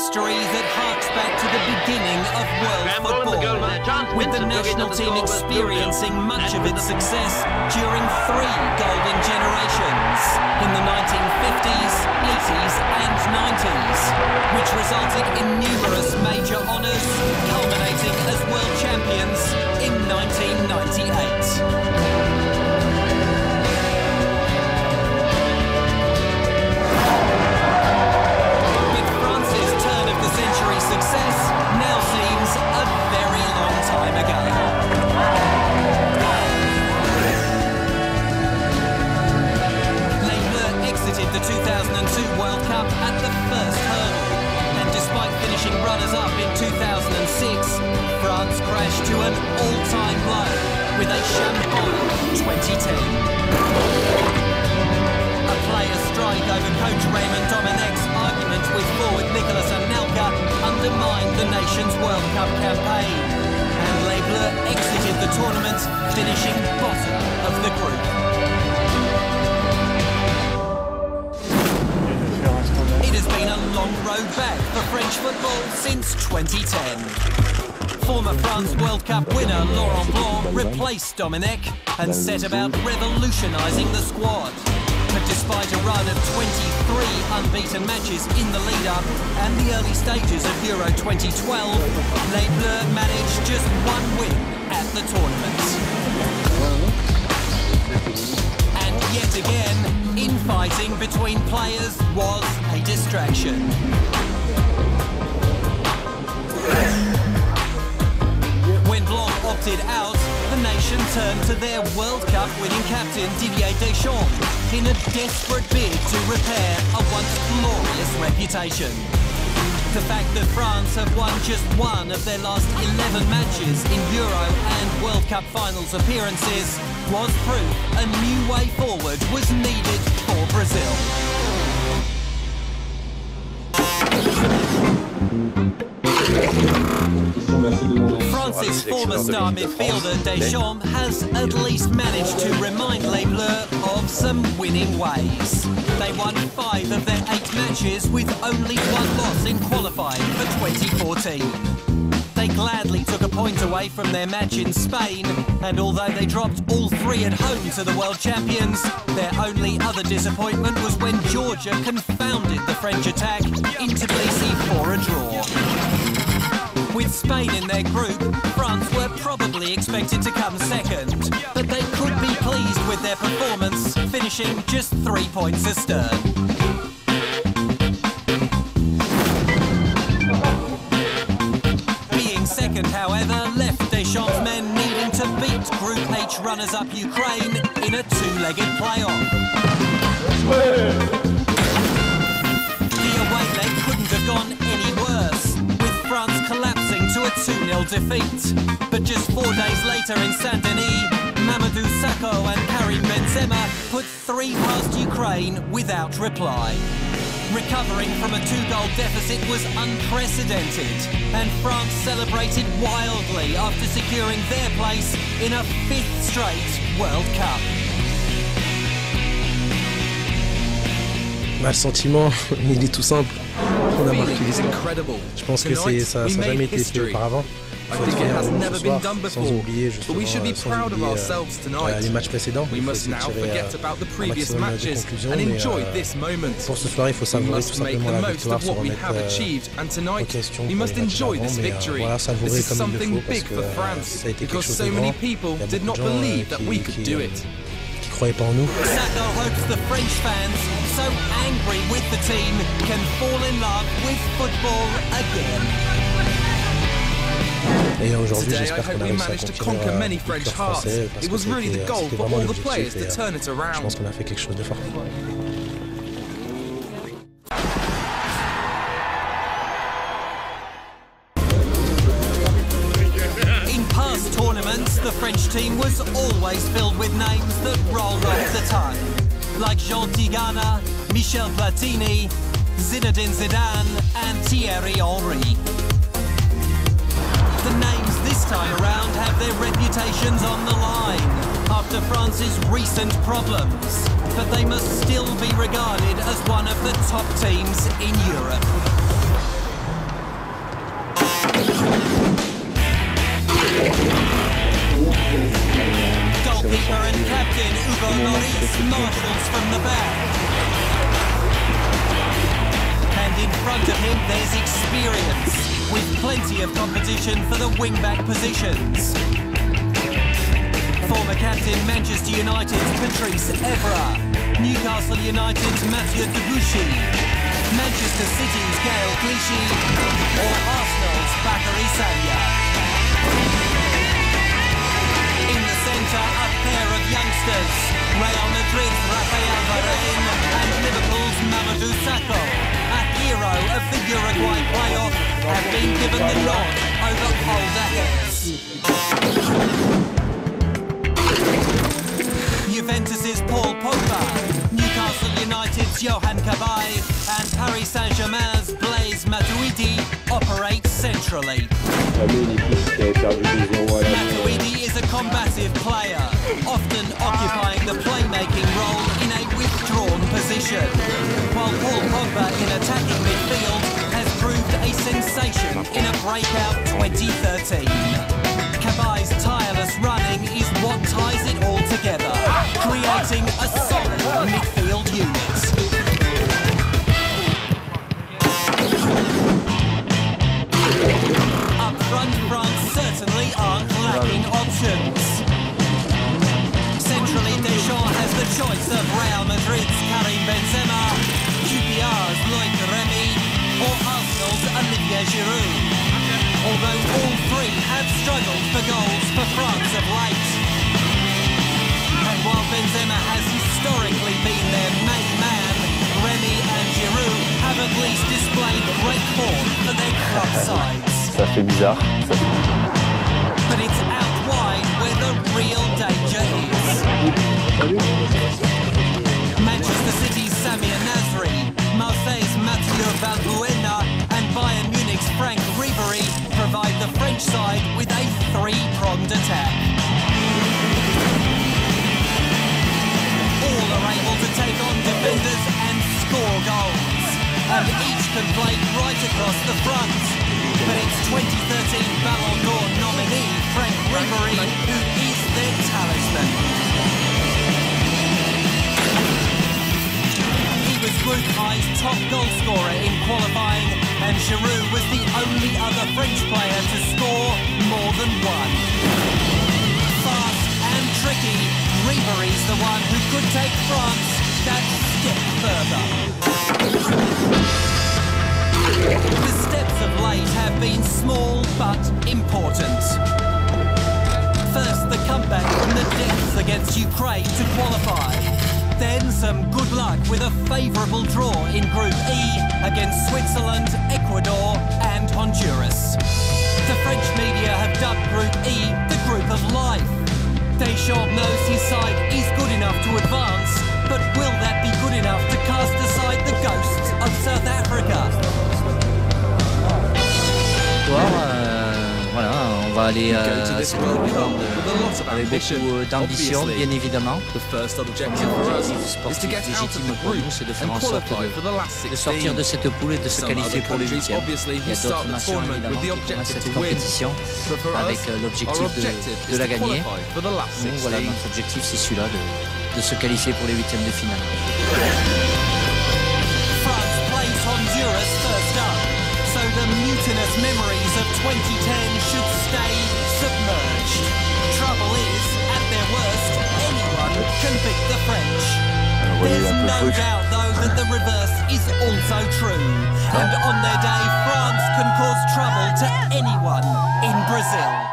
history that harks back to the beginning of world football, with the national team experiencing much of its success during 3 golden generations in the 1950s, 80s and 90s, which resulted in numerous major honours, culminating as world champions in 1998. Success now seems a very long time ago. Les Bleus exited the 2002 World Cup at the first hurdle, and despite finishing runners-up in 2006, France crashed to an all-time low with a champagne 2010. A player's strike over coach Raymond Domenech's argument with forward Nicolas Anelka undermined the nation's World Cup campaign, and Les Bleus exited the tournament, finishing bottom of the group. It has been a long road back for French football since 2010. Former France World Cup winner Laurent Blanc replaced Domenech and set about revolutionising the squad. But despite a run of 23 unbeaten matches in the lead-up and the early stages of Euro 2012, Les Bleus managed just 1 win at the tournament. And yet again, infighting between players was a distraction. When Blanc opted out, the nation turned to their World Cup winning captain Didier Deschamps in a desperate bid to repair a once glorious reputation. The fact that France have won just 1 of their last 11 matches in Euro and World Cup finals appearances was proof a new way forward was needed for Brazil. France's former star midfielder Deschamps has at least managed to remind Les Bleus of some winning ways. They won 5 of their 8 matches with only 1 loss in qualifying for 2014. They gladly took a point away from their match in Spain, and although they dropped all 3 at home to the world champions, their only other disappointment was when Georgia confounded the French attack in Tbilisi for a draw. With Spain in their group, France were probably expected to come second, but they could be pleased with their performance, finishing just 3 points astern. Being second, however, left Deschamps' men needing to beat Group H runners-up Ukraine in a 2-legged playoff. The away leg couldn't have gone any worse, with France collapsing to a 2-0 defeat. But just 4 days later in Saint-Denis, Mamadou Sakho and Karim Benzema put 3 past Ukraine without reply. Recovering from a 2-goal deficit was unprecedented, and France celebrated wildly after securing their place in a 5th straight World Cup. Le sentiment, il est tout simple. On a marqué l'histoire. Je pense que ça n'a jamais été fait auparavant. Il faut être fier de ce soir, sans oublier justement, les matchs précédents. Il faut essayer de tirer un maximum de conclusions, mais pour ce soir, il faut savourer tout simplement la victoire, se remettre en question pour les matchs d'avant, mais voilà, savourer comme il le faut, parce que ça a été quelque chose de grand. Il y a beaucoup de gens qui croyaient pas en nous. Sakho hopes the French fans, so angry with the team, can fall in love with football again. Et aujourd'hui, j'espère qu'on a réussi à conquérir le cœur français, parce que c'était vraiment l'objectif, et je pense qu'on a fait quelque chose de fort. In past tournaments, the French team was always filled with names that rolled off the tongue, like Jean Tigana, Michel Platini, Zinedine Zidane and Thierry Henry. The names this time around have their reputations on the line after France's recent problems, but they must still be regarded as one of the top teams in Europe. Goalkeeper and captain Hugo Lloris marshals from the back. And in front of him there's experience, with plenty of competition for the wing-back positions. Former captain Manchester United's Patrice Evra, Newcastle United's Mathieu Debuchy, Manchester City's Gaël Clichy, or Arsenal's Bakary Sagna. In the centre, a pair of youngsters, Real Madrid's Rafael Varane and Liverpool's Mamadou Sakho, a hero of the Uruguay playoff, have been given the nod over older heads. Juventus's Paul Pogba, Newcastle United's Yohan Cabaye and Paris Saint-Germain's Blaise Matuidi operate centrally. Matuidi is a combative player, often occupying the playmaking role in a withdrawn position, while Paul Pogba in attacking midfield has proved a sensation in a breakout 2013. Cabaye's tireless running is what ties it all together, creating a solid midfield unit. Up front, France certainly aren't lacking options. Centrally, Deschamps has the choice of Real Madrid's Karim Benzema, QPR's Loic Remy, or Arsenal's Olivier Giroud. Although all three have struggled for goals for France of late. And while Benzema has historically been their main man, Remy and Giroud have at least displayed great form for their club sides. Ça fait bizarre. But it's out wide where the real danger is. Manchester City's Samir Nasri, Marseille's Mathieu Valbuena and Bayern Munich's Franck Ribéry provide the French side with a three-pronged attack. All are able to take on defenders and score goals, and each can play right across the front. But it's 2013 Ballon d'Or nominee Franck Ribéry who is their talisman. He was Group I's top goal scorer in qualifying, and Giroud was the only other French player to score more than one. Fast and tricky, Ribéry's the one who could take France that step further. The steps of late have been small but important. First, the comeback from the depths against Ukraine to qualify. Then some good luck with a favourable draw in Group E against Switzerland, Ecuador and Honduras. The French media have dubbed Group E the Group of Life. Deschamps knows his side is good enough to advance, but will that be good enough to cast aside the ghosts of South Africa? Voilà, on va aller à cette Coupe du Monde avec beaucoup d'ambition, bien évidemment. L'objectif sportif légitime pour nous, c'est de faire en sorte de sortir de cette poule et de se qualifier pour les huitièmes. Il y a d'autres nations évidemment qui commencent cette compétition avec l'objectif de la gagner. Nous, voilà, notre objectif c'est celui-là, de se qualifier pour les huitièmes de finale. France plays Honduras first up, so the mutinous memories of 2010 should stay submerged. Trouble is, at their worst, anyone can beat the French. There's no doubt, though, that the reverse is also true. And on their day, France can cause trouble to anyone in Brazil.